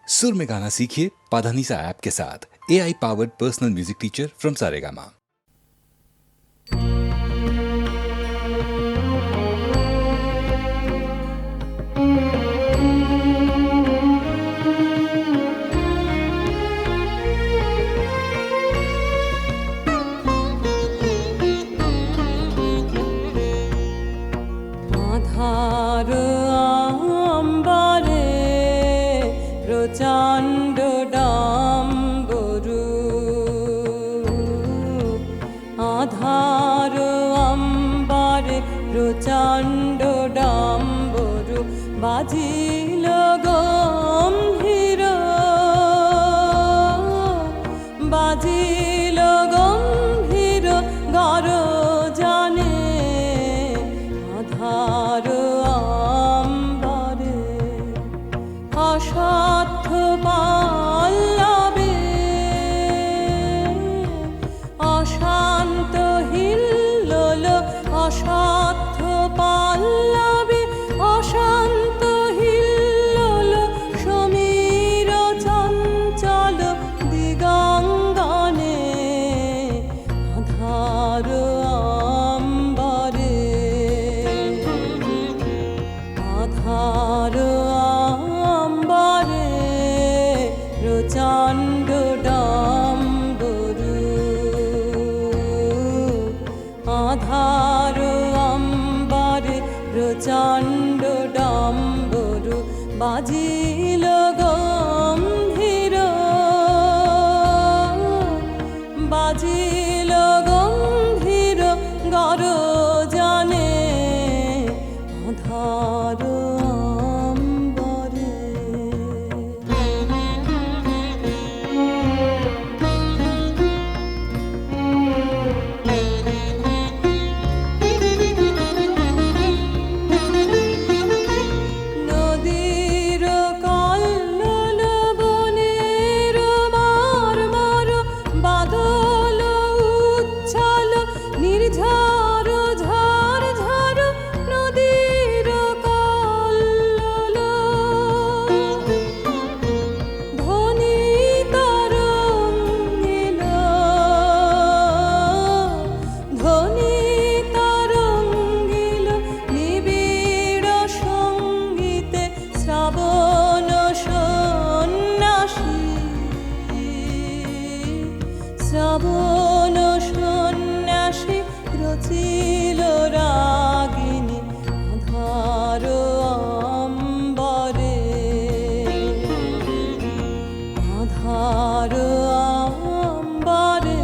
सुर में गाना सीखिए पाधानीसा ऐप के साथ। AI powered personal music teacher from Saregama. আধার আম্বারে প্রচণ্ড ডাম্বরু, আধার আম্বারে প্রচণ্ড ডাম্বরু, বাজিল গম্ভীর, বাজিল গম্ভীর গরজানে। আধার আম্বারে অসাধ্য পল্লবে, অশান্ত হিল্লোল, অসাধ্য পল্লবে, অশান্ত হিল্লোল, সমীর চঞ্চল দিগঙ্গনে। আধার আম্বারে, আধার আম্বারে প্রচণ্ড ডাম্বরু, আধার আম্বারে প্রচণ্ড ডাম্বরু, বাজিল গম্ভীর, বাজিল গম্ভীর গরজানে। আধার আম্বারে। নদীর কল্লোল বনের মারমার, বাদল উচ্ছল নির্ঝর ঝর ঝর, নদীর কল্লোল ধ্বনি তরঙ্গিল, ধ্বনি তরঙ্গিল নিবিড় সঙ্গীতে, শ্রাবণ সন্ন্যাসী, শ্রাবণ সন্ন্যাসী রচিল রাগিনী। আধার আম্বারে, আধার আম্বারে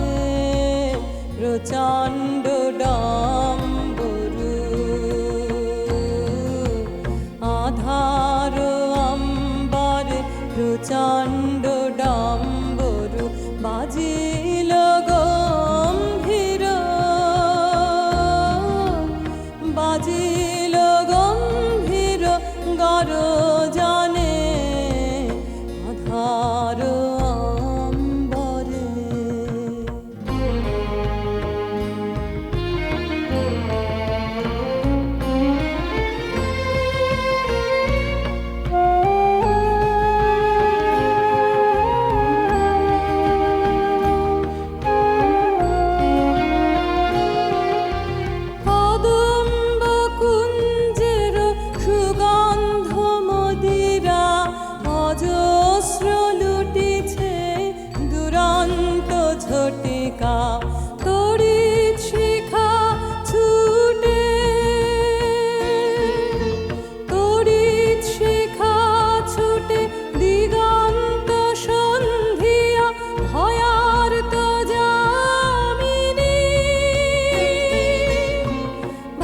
প্রচণ্ড ডাম্বরু, আধার আম্বারে প্রচণ্ড ডাম্বরু, বাজিল গম্ভীর, বাজিল গম্ভীর গরজানে। আধার আম্বারে। কদম্ব কুঞ্জের সুগন্ধ মদিরা, অজস্র লুটিছে দুরন্ত ঝটিকা। তড়িৎ শিখা ছুটে, তড়িৎ শিখা ছুটে দিগন্ত সন্ধিয়া, ভয়ার্ত যামিনী,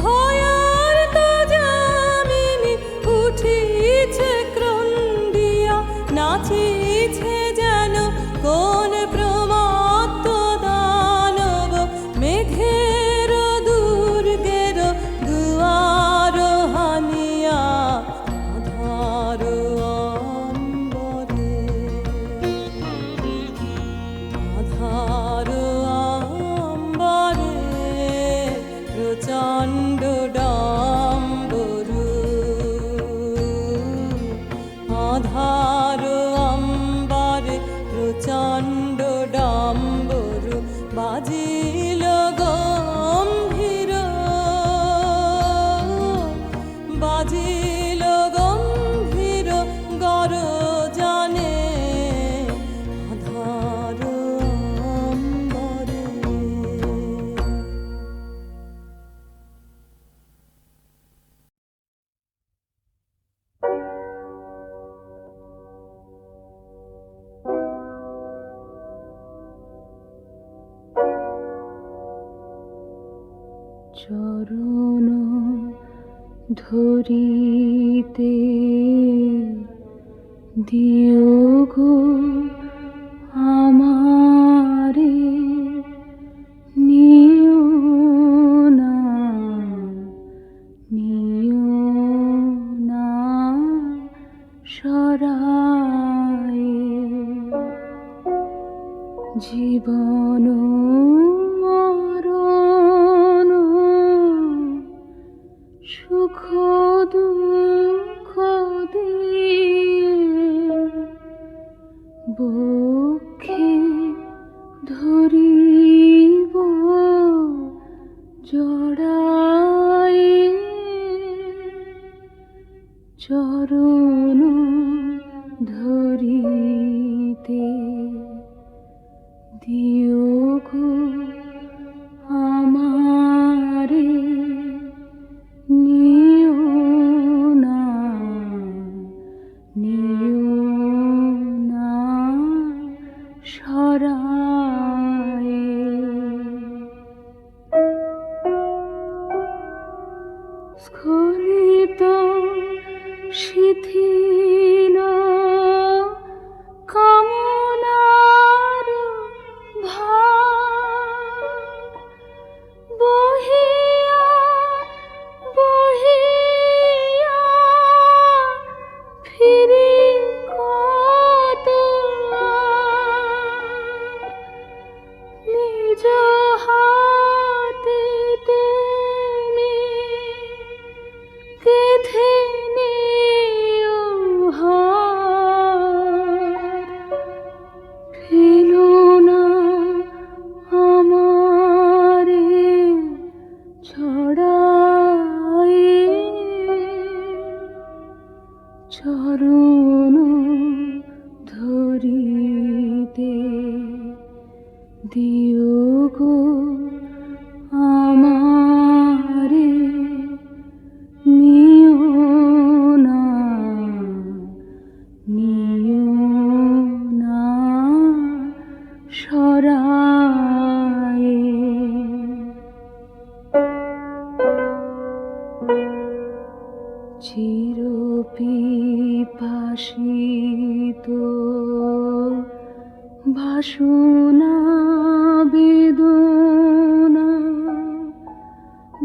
ভয়ার্ত যামিনী উঠিছে ক্রন্দিয়া, নাচি চরণ ধরিতে দিও গো আমারে, নিও না, নিও না সরায়ে। জীবন মরণ সুখ দুঃখ দিয়ে বক্ষে ধরিব জড়ায়ে। চরণ ধরিতে দিও গো আমারে, নিও না, নিও না সরায়ে। স্খলিত শিথিল কামনার ভার বহিয়া বহিয়া ফিরি কতবার। নিজ হাতে তুমি গেঁথে নিও হার, ফেলো না আমারে ছড়ায়ে। চরণ ধরিতে দিও গো আমারে, নিও না, নিও না সরায়ে। চির পিপাসিত বাসনা বেদনা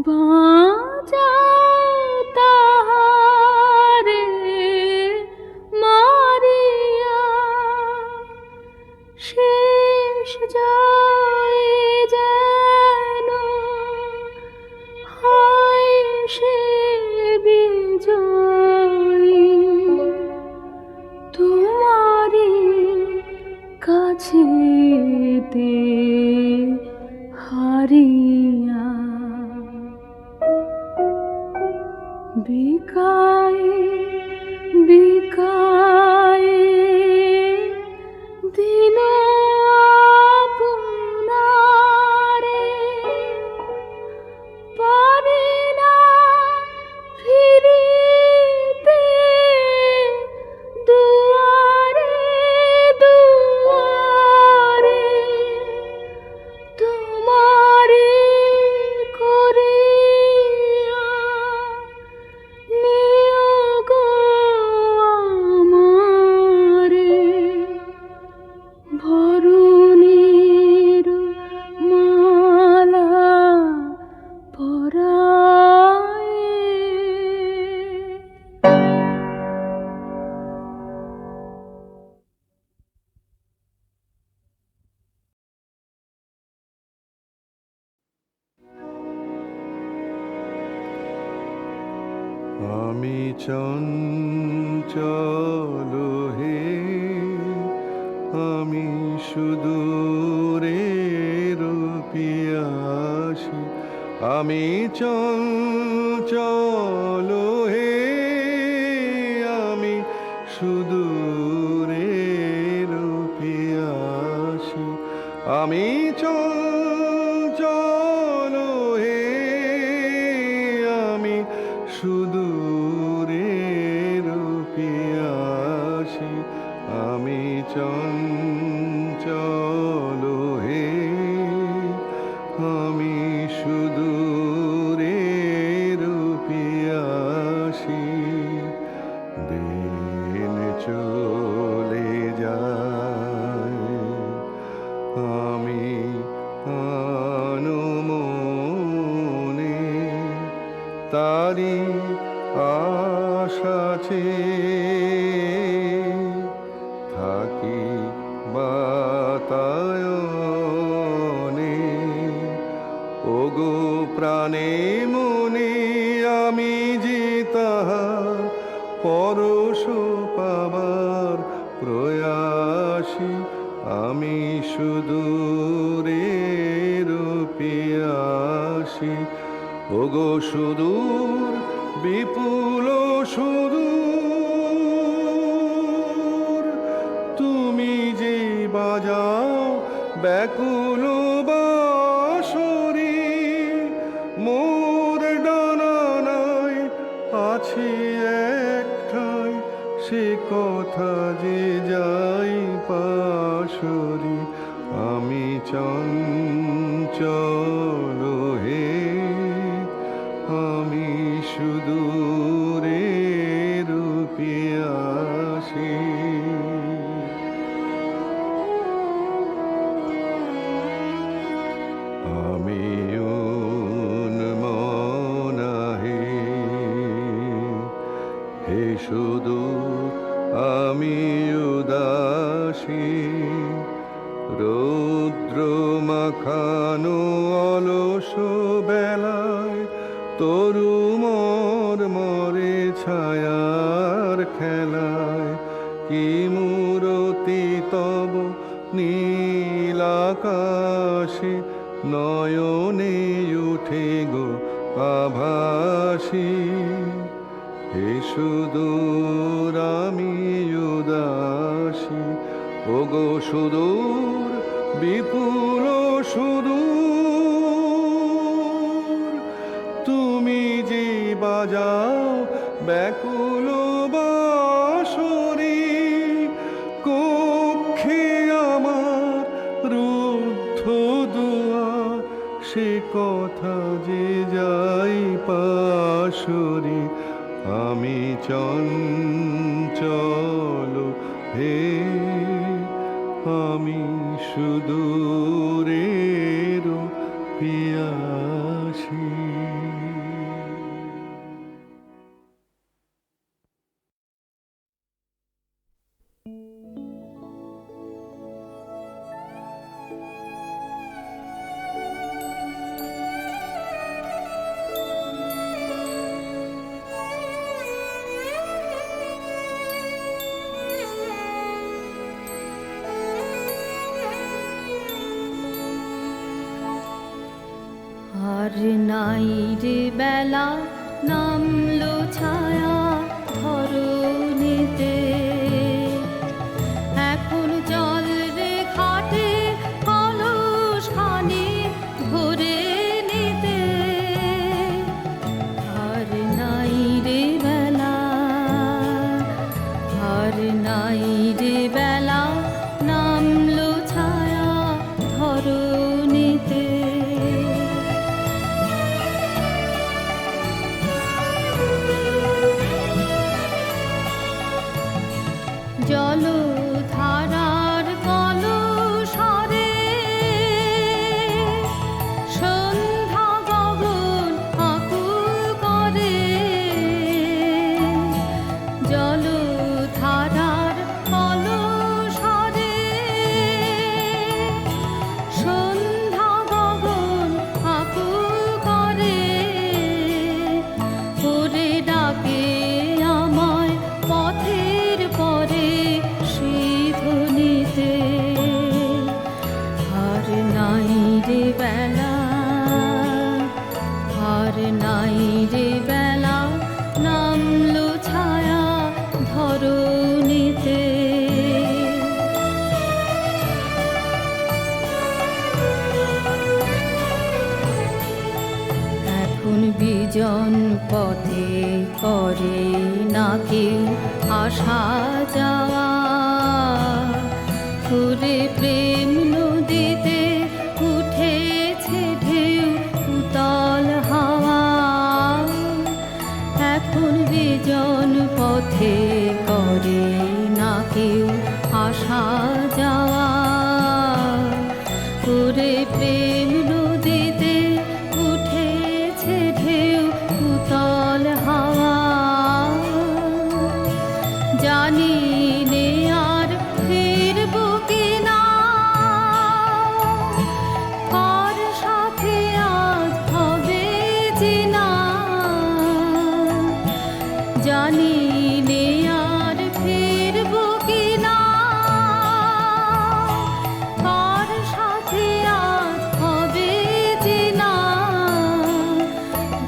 বাঁচাও তাহারে মারিয়া। শেষ জয় যেন হয় সে বিজয়ী, তোমারি কাছেতে হারিয়া। বিকায়ে বিকায়ে দিন আপনারে, পারি না ফিরিতে দুয়ারে দুয়ারে। তোমারি করিয়া নিও গো আমারে, বরণীর মালা পরায়ে। আমি চঞ্চল হে, আমি সুদূরের পিয়াসী। আমি চঞ্চল হে, আমি সুদূরের পিয়াসী। আমি চঞ্চল হে, আমি সুদূরের পিয়াসী। আমি চঞ্চল হে, আমি সুদূর যায়। আমি আনমনে তারি আশা চেয়ে থাকি বাতায়নে। ওগো প্রাণে মনে আমি যে তাহার পরশ পাবার প্রয়াসী। আমি সুদূরের পিয়াসী। ওগো সুদূর বিপুল সুদূর, তুমি যে বাজাও ব্যাকুল বাঁশরি। মোর ডানা নাই আছি একটাই, সে কথা যে যাই পাশরি। আমি চঞ্চল হে, আমি সুদূরের পিয়াসী। আমি উন্মনা হে, হে সুদূর আমি উদাসী। রৌদ্র মাখানো অলস বেলায় তরু মরে ছায়ার খেলায়। কি মূরতি তব নীল আকাশে, নয়নে উঠে গো আভাসী। হে সুদূর আমি উদাসী। ওগো সুদূর বিপুল সুদূর, তুমি যে বাজাও ব্যাকুল বাঁশরি। কক্ষে আমার রুদ্ধ দুয়ার, সে কথা যে যাই পাশরি। আমি চঞ্চল হে, আমি সুদূরের পিয়াসী। আর নাই রে বেলা নামলো ছায়া ধরণীতে। এখন জল রে ঘাটে কলস খানি ভরে নিতে। আর নাই রে বেলা, আর নাই রে বেলা নামলো ছায়া ধরণীতে। জলধারার কলসরে সন্ধ্যা গগন আকুল করে। জলধারার কলসরে সন্ধ্যা গগন আকুল করে। ওরে ডাকে আমায় পথের পরে ধ্বনিতে। আর নাই রে বেলা, আর নাই রে বেলা নামলো ছায়া ধরণীতে। এখন বিজন পথে করে না কেউ আসা যাওয়া। ঘুরে প্রেম নদীতে উঠেছে ঢেউ উতল হাওয়া। এখন বিজন পথে করে না কেউ আসা ওরে প্রেম নদীতে উঠেছে ঢেউ উতল হাওয়া, জানি নে আর ফিরবো কিনা, কার সাথে আজ হবে চেনা, জানি নে আর ফিরবো কিনা, কার সাথে আজ হবে চেনা,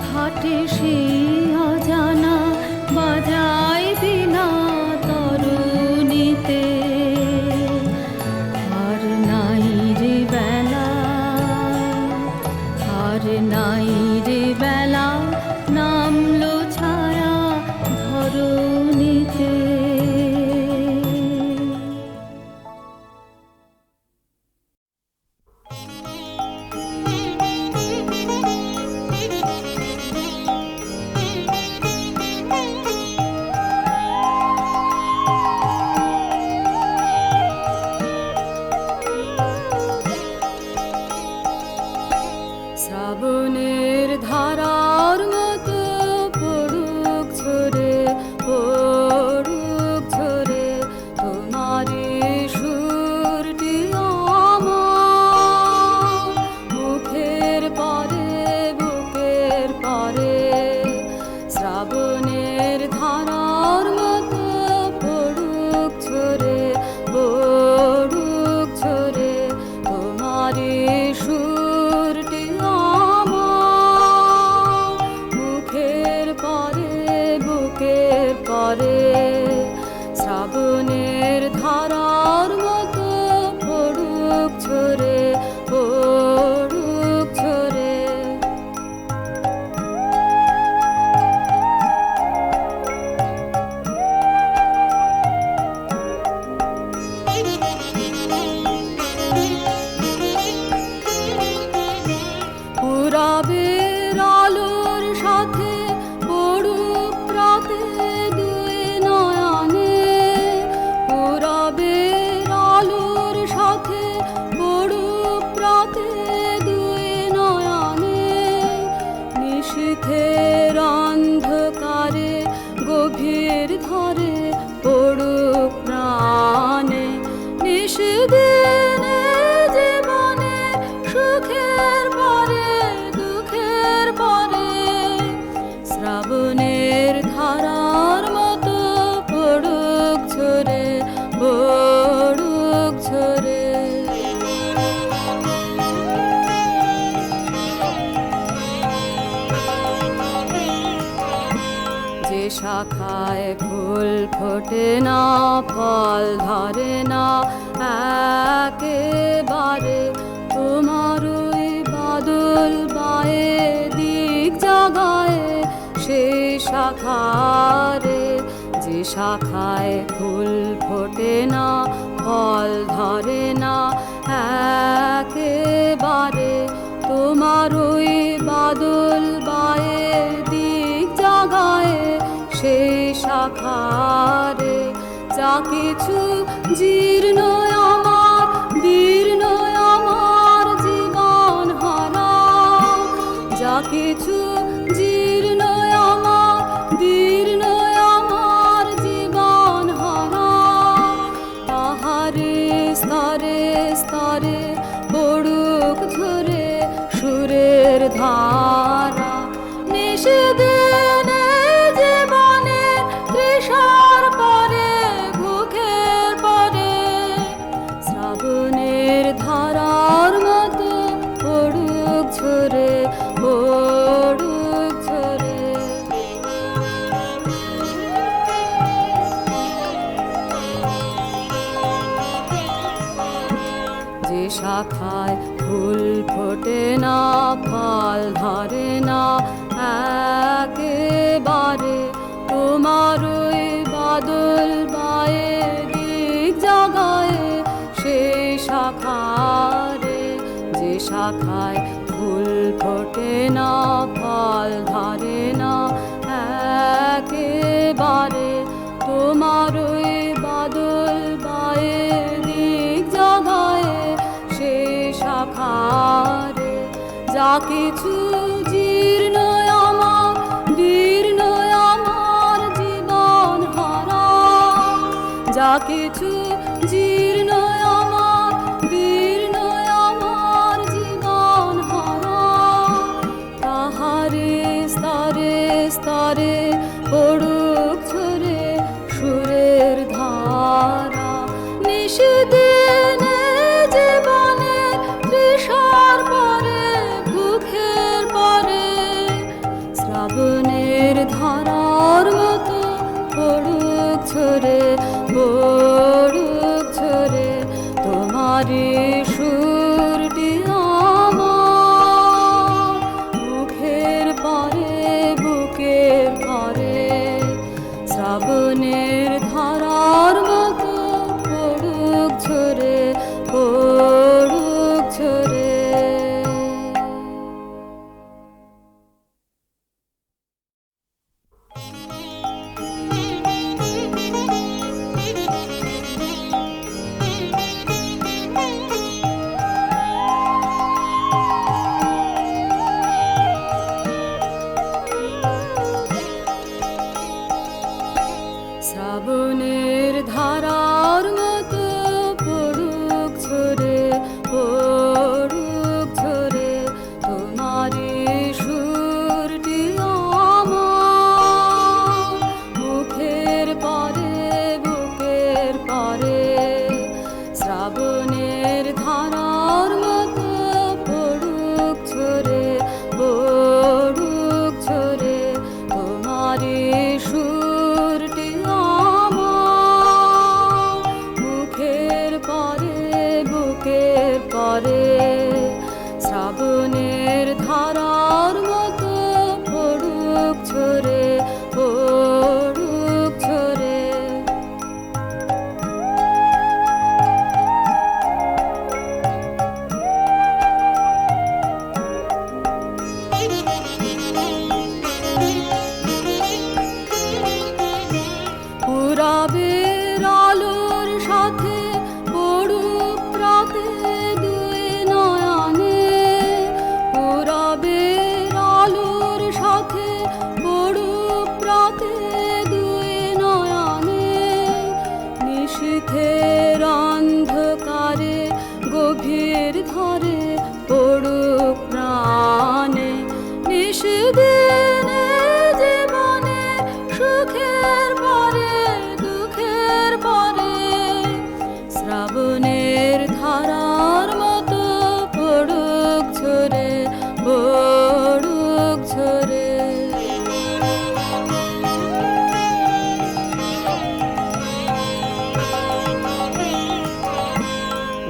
ঘাটে সে অজানা বাজায় বিনা তরুণীতে, আর নাই রে বেলা, আর নাই রে বেলা, নামলো ছায়া ধরণীতে। শ্রাবণের ধারার মতো পড়ুক ঝরে, পড়ুক ঝরে তোমারি সুরটি আমার মুখের পরে, বুকের পরে। শ্রাবণের ধারার মতো পড়ুক ঝরে, পড়ুক ঝরে তোমারি সুরটি আমার মুখের পরে, বুকের পরে। শ্রাবণের ধারার মতো পড়ুক ঝরে, পড়ুক ঝরে। পুরাবের আলোর সাথে পড়ুক রাতে দুই নয়নে, পুরাবের আলোর সাথে পড়ুক রাতে দুই নয়নে। নিশীথের অন্ধকারে গভীর ধরে পড়ুক প্রাণে, নিশিদিনে জীবনে সুখের পরে, দুঃখের পরে। শ্রাবণের ধারার মতো পড়ুক ঝরে, পড়ুক ঝরে। যে শাখায় ফুল ফোটে না, ফল ধরে না একেবারে, তোমার ওই বাদল বায়ে দিক জাগায় সেই শাখারে। যে শাখায় ফুল ফোটে না, ফল ধরে না একেবারে, তোমার ওই বাদল বায়ে দিক জাগায় সেই শাখারে। যা কিছু জীর্ণ আমার, দীর্ণ আমার জীবন হারা, যা কিছু জীর্ণ আমার, দীর্ণ আমার জীবন হারা। তাহারে স্তরে স্তরে পড়ুক ঝরে সুরের ধারা, নিষেদিনে জীবনে তৃষার পরে, ভুখের পরে। শ্রাবণের ধারার মতো পড়ুক ঝরে, পড়ুক ঝরে। যে শাখায় ফুল ফোটে না, ফল ধরে না একেবারে, তোমার ওই বাদল বায়ে দিক জাগায় সেই শাখারে। যে শাখায় ফুল ফোটে না, ফল ধরে না একেবারে, তোমার ওই বাদল বায়ে দিক জাগায় সেই শাখা। যা কিছু জীর্ণ আমার দীর্ণ আমার জীবন হারা, যা কিছু জীর্ণ আমার দীর্ণ আমার জীবন হারা, তাহারে স্তরে স্তরে পড়ুক ঝরে সুরের ধারা, নিশিদিনে জীবনে তৃষার পরে ভুখের পরে, শ্রাবণের ধারার মতো পড়ুক ঝরে পড়ুক ঝরে তোমারি সুরটি আমার, মুখের পরে বুকের পরে, শ্রাবণের ধারার মতো পড়ুক ঝরে পড়ুক ঝরে। শ্রাবণের ধারার মতো পড়ুক ঝরে পড়ুক ঝরে তোমারি সুরটি আমার, মুখের পরে বুকের পরে, শ্রাবণের ধারার মতো পড়ুক ঝরে পড়ুক ঝরে তোমারি সুরটি আমার, মুখের পরে বুকের পরে, শ্রাবণের ধারার মতো পড়ুক ঝরে পড়ুক ঝরে। পুরাবের আলোর সাথে পড়ুক রাতে দুই নয়নে, পুরাবের আলোর সাথে পড়ুক রাতে দুই নয়নে, নিশীথের অন্ধকারে গভীর ধরে পড়ুক প্রাণে, নিশিদিনে জীবনে সুখের পরে দুঃখের পরে, শ্রাবণের ধারার মতো পড়ুক ঝরে পড়ুক ঝরে।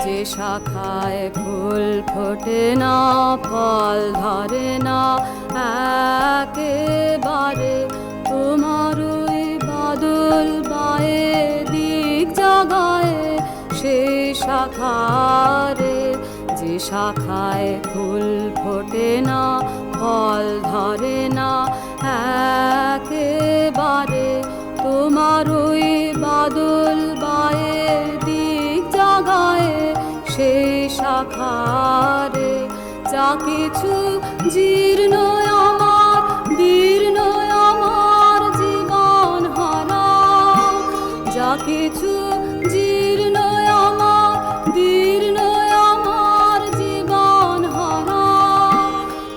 যে শাখায় ফুল ফোটে না ফল ধরে না একেবারে, তোমারই বাদল বায়ে দিক জাগায় সেই শাখারে, যে শাখায় ফুল ফোটে না ফল ধরে না একেবারে, তোমারই বাদল বায়ে দিক জাগায় সেই শাখারে, যা কিছু জীর্ণ আমার দীর্ণ আমার জীবন হারা, যা কিছু জীর্ণ আমার দীর্ণ আমার জীবন হারা,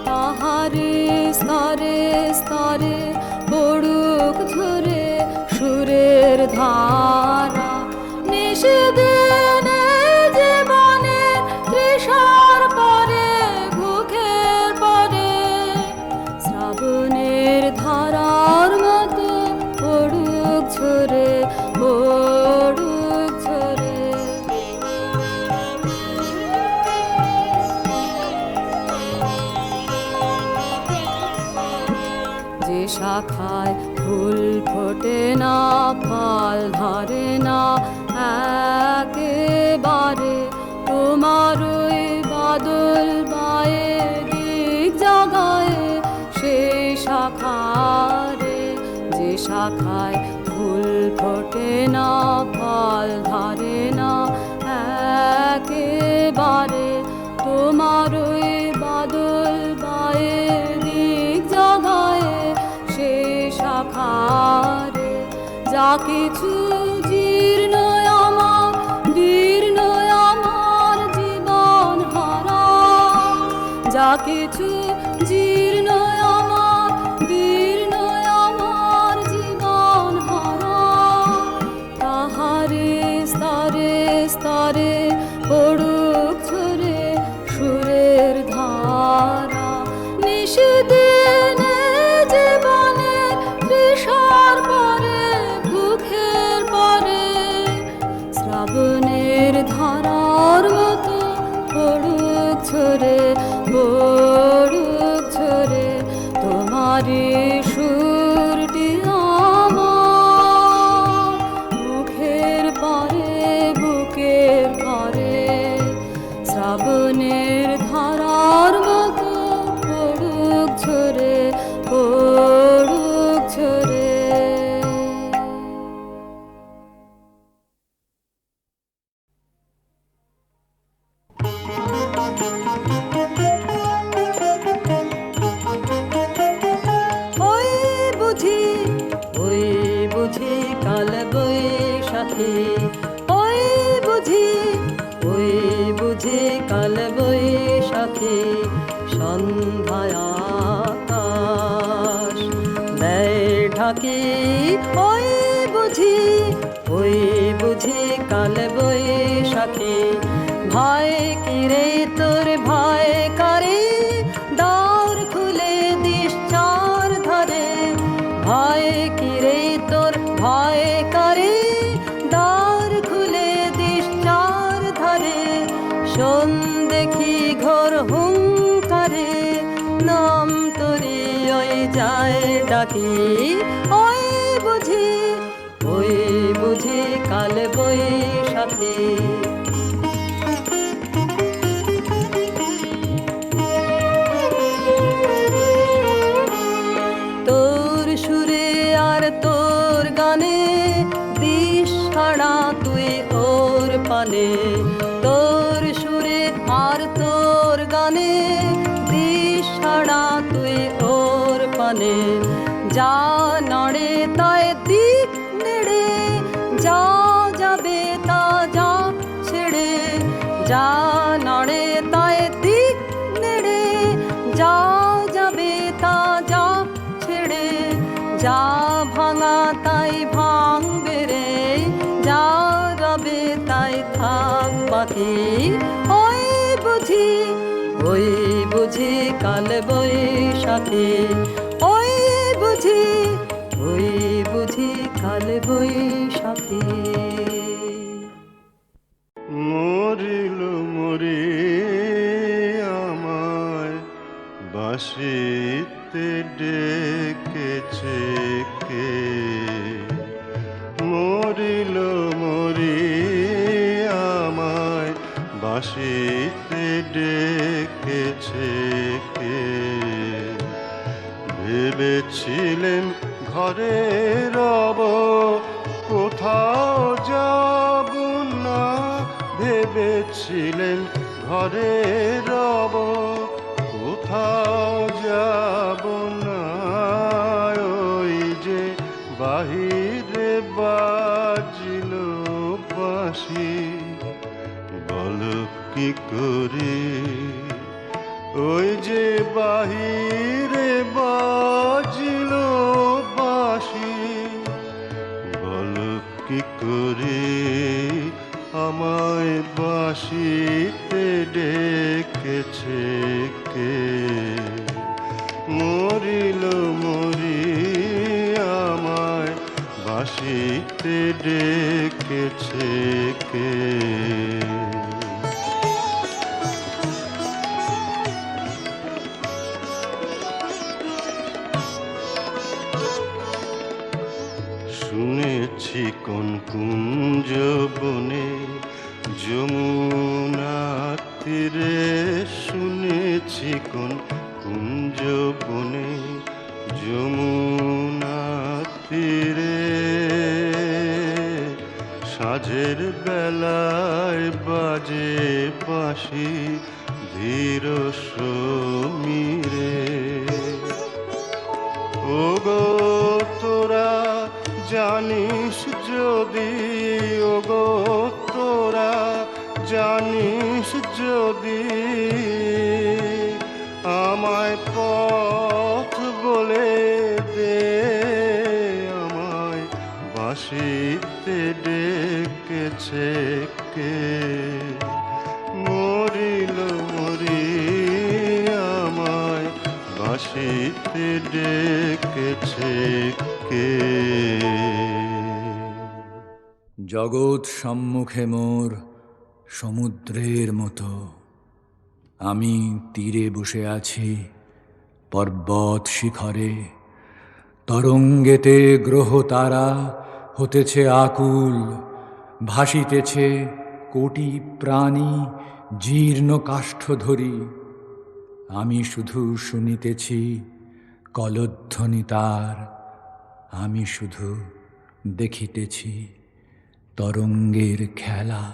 তাহারে স্তরে স্তরে পড়ুক ঝরে সুরের ধারা, নিশিদিনে জীবনে তৃষার পরে ভুখের পরে, শ্রাবণের ধারার মতো পড়ুক ঝরে পড়ুক ঝরে। যে শাখায় ফুল ফোটে না ফল ধরে না একেবারে, তোমারই বাদল বায়ে দিক জাগায় সেই শাখারে, যে শাখায় ফুল ফোটে না ফল ধরে না একেবারে, তোমারই বাদল কিছু জীর্ণ আমার দীর্ণ আমার জীবন হারা, যা কিছু জীর্ণ আমার দীর্ণ আমার জীবন হারা, তাহারে স্তরে স্তরে পড়ুক ঝরে সুরের ধারা, নিষিদিনে জীবনের তৃষার পরে ভুখের পরে শ্রাবণের ধারার মতো পড়ুক ঝরে পড়ুক ঝরে তোমারি সুরটি আমার মুখের পরে বুকের পরে শ্রাবণের ধারার মতো পড়ুক ঝরে পড়ুক ঝরে। ওই বুঝি কাল বৈশাখী, ওই বুঝি কাল বৈশাখী, সন্ধ্যায় আকাশ দেয় ঢাকি, ওই বুঝি কাল বৈশাখী, ভয় কিরে তোর ভয় করে দ্বার খুলে দিস চার ধারে, ভয় কিরে তোর ভয় করে দ্বার খুলে দিস চার ধারে, শোন দেখি ঘোর হুঙ্কারে নাম তোরে ওই যায় ডাকি, ওই বুঝি কাল বৈশাখী। তোর সুরে আর তোর গানে দিস সাড়া তুই ওর পানে, তোর সুরে আর তোর গানে দিস সাড়া তুই ওর পানে, যা নড়ে তাই দিক নেড়ে, যা যাবে তা যা ছেড়ে, যা নড়ে তাই দিক নেড়ে, যা যাবে তা যা ছেড়ে, যা ভাঙা তাই ভাঙবে রে, যা রবে তাই থাক বাকি, ওই বুঝি কাল বৈশাখী, ওই বুঝি কাল বৈশাখী। মরিল মরে আমায় বাঁশিতে ডেকেছে কে, মরিল মরে আমায় বাঁশিতে ডেকেছে কে, ভেবেছিলেন ঘরে রব কোথাও যাব না, ভেবেছিলেন ঘরে রব কোথাও যাব না, ওই যে বাহিরে বাজিল বাঁশি, বল কি করে, ওই যে বাহিরে বাজিল বাঁশি, বল কি করে আমায় বাঁশিতে ডেকেছে কে, মরিল মরি আমায় বাঁশিতে ডেকেছে কে। শুনেছি কোন কুঞ্জ বনে যমুনা তীরে, শুনেছি কোন কুঞ্জ বনে যমুনা তীরে, সাঁঝের বেলায় বাজে বাঁশি ধীর সমীরে, ওগো তোরা জানিস যদি ওগো তোরা জানিস যদি আমায় পথ বলে দে, আমায় বাঁশিতে ডেকেছে কে? মরিল মরি আমায় বাঁশিতে ডেকেছে কে? জগৎ সম্মুখে মোর সমুদ্রের মতো, আমি তীরে বসে আছি পর্বত শিখরে। তরঙ্গেতে গ্রহ তারা হতেছে আকুল, ভাসিতেছে কোটি প্রাণী জীর্ণ কাষ্ঠ ধরি। আমি শুধু শুনিতেছি কলধ্বনি তার, আমি শুধু দেখিতেছি তরঙ্গের খেলা।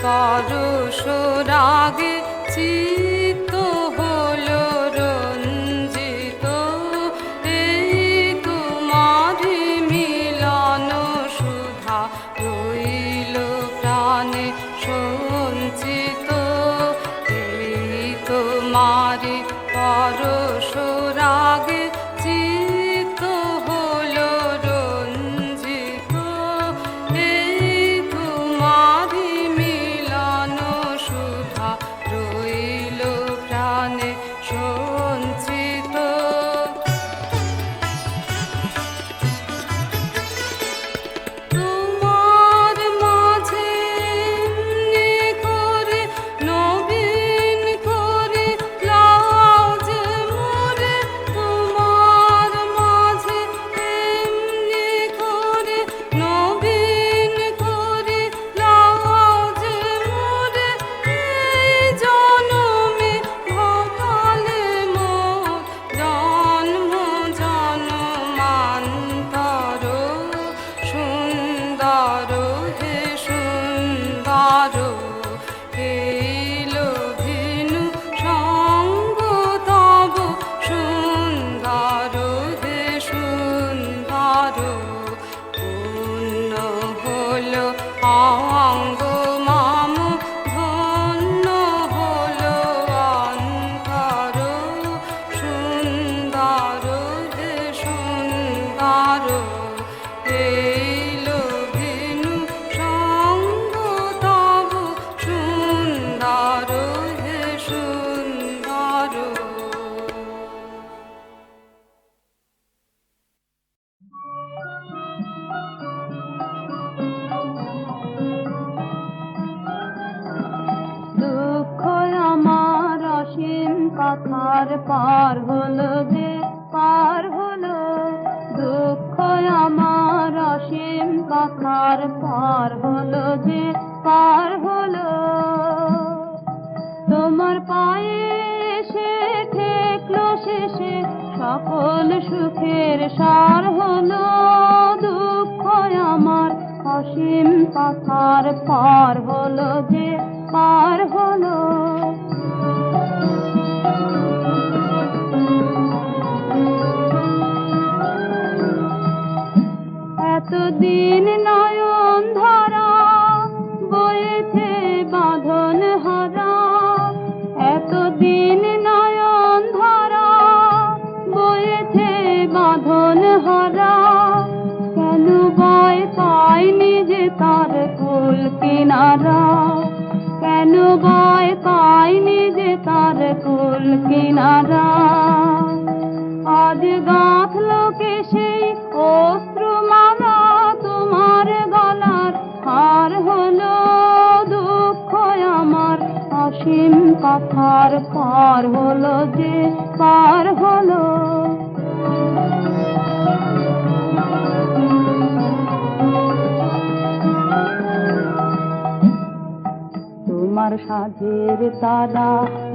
পরশ রাগে চিত্ত হলো রঞ্জিত, এই তোমারি মিলন সুধা রইল প্রাণে সঞ্চিত। এই তোমারি পরশ রাগে চিত্ত হলো রঞ্জিত, এই তোমারি মিলন সুধা রইল দুঃখ আমার অসীম কথার পার হলো যে পার হলো, দুঃখ আমার অসীম কথার পার হলো যে পার হলো। তোমার পায়ে এসে ঠেকলো শেষে সকল সুখের সার হলো, দুঃখ আমার অসীম কথার পার হলো যে পার হলো। এতদিন নয়ন ধরা বয়েছে বাঁধন হারা, এতদিন নয়ন ধরা বয়েছে বাঁধন হারা। কেন বয় পায়নি যে তার কুল কিনারা, কেন বয় পায়নি যে তার কুল কিনারা। আজ গাঁথলো কে সেই অশ্রুমালা, তোমার গলার হার হলো, দুঃখ আমার অসীম কথার পার হলো যে পার হলো। তোমার সাজের তারা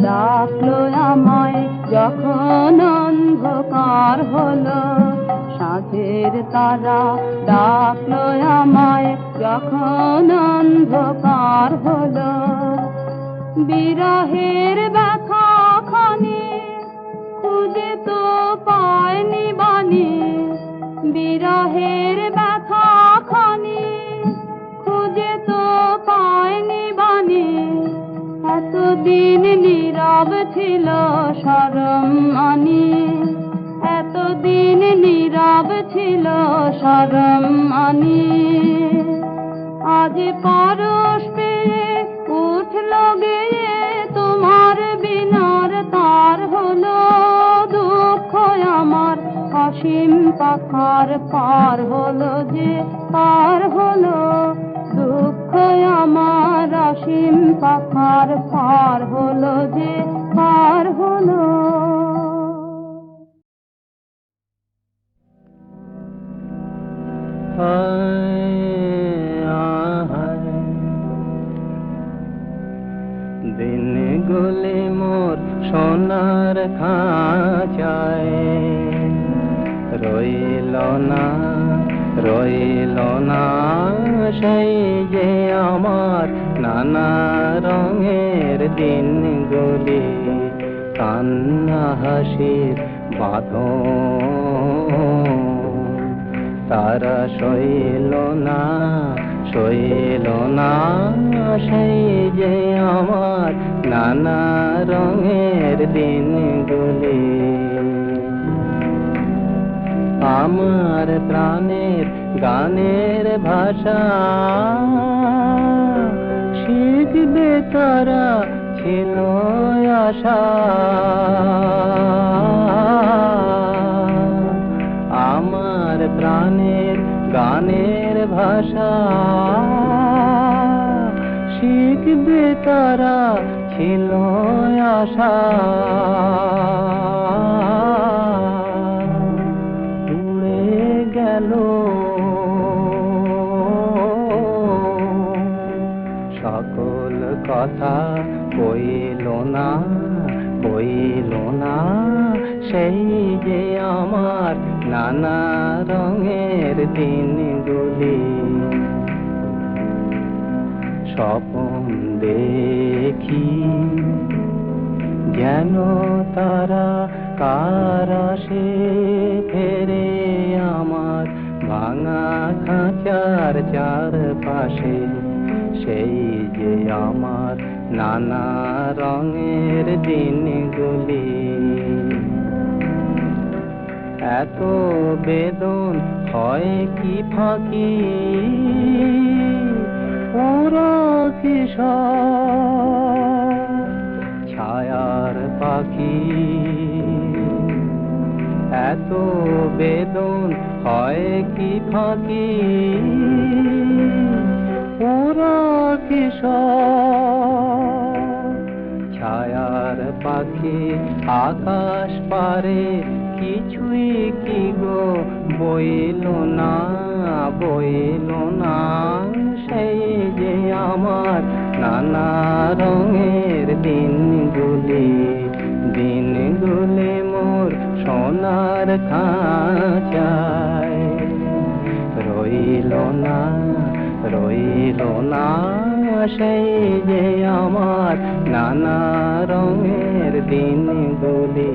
ডাকলো আমায় যখন অন্ধকার হলো, সাজের তারা ডাকলো আমায় যখন অন্ধকার হলো। বিরহের ব্যথা খানি খুঁজে তো পায়নি বাণী, বিরহের ব্যথা খানি খুঁজে তো পায়নি বাণী। এতদিন নীরব ছিল শরম মানি, এতদিন নীরব ছিল শরম মানি। আজ পরশ পেয়ে উঠল গেয়ে তোমার বিনার তার হলো, দুঃখ আমার অসীম পাখার পার হলো যে পার হলো, দুঃখ আমার অসীম পাখার পার হলো যে পার হলো। দিন গুলি মোর সোনার খাঁচায় রইল না, রইল না সেই যে আমার নানা রঙের দিনগুলি, কান্না হাসির বাঁধন তারা সইল না, সইল না সেই যে আমার নানা রঙের দিনগুলি। আমার প্রাণের গানের ভাষা শিখবে তারা ছিল আশা, আমার প্রাণের গানের ভাষা শিখবে তারা ছিল আশা। উড়ে গেল সকল কথা কইল না, কইল না সেই যে আমার নানা রঙের দিনগুলি। স্বপন দেখি যেন তারা কার আসে ফেরে আমার ভাঙা খাঁচার চারপাশে, সেই যে আমার নানা রঙের দিনগুলি। এত বেদন হয় কি ফাঁকি ওরা কিশোর ছায়ার পাখি, এত বেদন হয় কি ফাঁকি ওরা কিশোর ছায়ার পাখি আকাশ পারে কিছুই কি গো বইল না সেই যে আমার নানা রঙের দিনগুলি মোর সোনার খাঁচায় রইল না সেই যে আমার নানা রঙের দিনগুলি